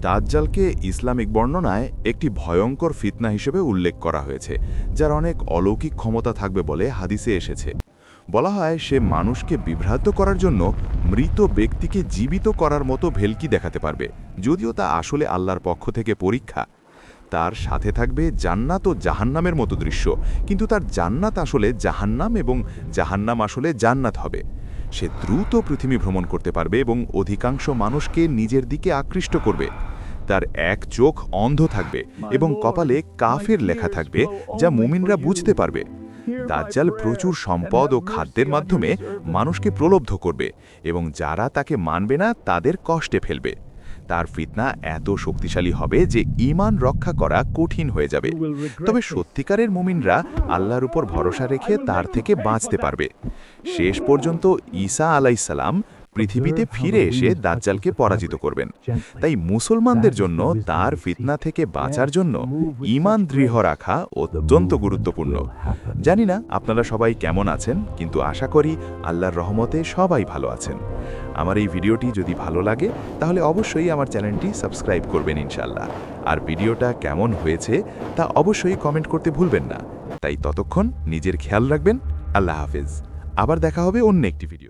দাজ্জালকে Islamic বর্ণনায় একটি ভয়ঙ্কর ফিতনা হিসেবে উল্লেখ করা হয়েছে, যার অনেক অলৌকিক ক্ষমতা থাকবে বলে হাদিসে এসেছে। বলা হয় সে মানুষকে বিভ্রান্ত করার জন্য মৃত ব্যক্তিকে জীবিত করার মতো ভেলকি দেখাতে পারবে, যদিও তা আসলে আল্লাহর পক্ষ থেকে পরীক্ষা। তার সাথে থাকবে জান্নাত ও জাহান্নামের মতো দৃশ্য, কিন্তু তার জান্নাত আসলে জাহান্নাম এবং জাহান্নাম আসলে জান্নাত হবে। সে দ্রুত পৃথিবী ভ্রমণ করতে পারবে এবং অধিকাংশ মানুষকে নিজের দিকে আকৃষ্ট করবে। তার এক চোখ অন্ধ থাকবে এবং কপালে কাফের লেখা থাকবে, যা মুমিনরা বুঝতে পারবে। দাজ্জাল প্রচুর সম্পদ ও খাদ্যের মাধ্যমে মানুষকে প্রলব্ধ করবে এবং যারা তাকে মানবে না তাদের কষ্টে ফেলবে। তার ফিতনা এত শক্তিশালী হবে যে ঈমান রক্ষা করা কঠিন হয়ে যাবে। তবে সত্যিকারের মুমিনরা আল্লাহর উপর ভরসা রেখে তার থেকে বাঁচতে পারবে। শেষ পর্যন্ত ঈসা আলাইহিসসালাম পৃথিবীতে ফিরে এসে দাজ্জালকে পরাজিত করবেন। তাই মুসলমানদের জন্য তার ফিতনা থেকে বাঁচার জন্য ঈমান দৃঢ় রাখা অত্যন্ত গুরুত্বপূর্ণ। জানি না আপনারা সবাই কেমন আছেন, কিন্তু আশা করি আল্লাহর রহমতে সবাই ভালো আছেন। আমার এই ভিডিওটি যদি ভালো লাগে তাহলে অবশ্যই আমার চ্যানেলটি সাবস্ক্রাইব করবেন ইনশাআল্লাহ। আর ভিডিওটা কেমন হয়েছে তা অবশ্যই কমেন্ট করতে ভুলবেন না। তাই ততক্ষণ নিজের খেয়াল রাখবেন। আল্লাহ হাফেজ। আবার দেখা হবে অন্য একটি ভিডিও।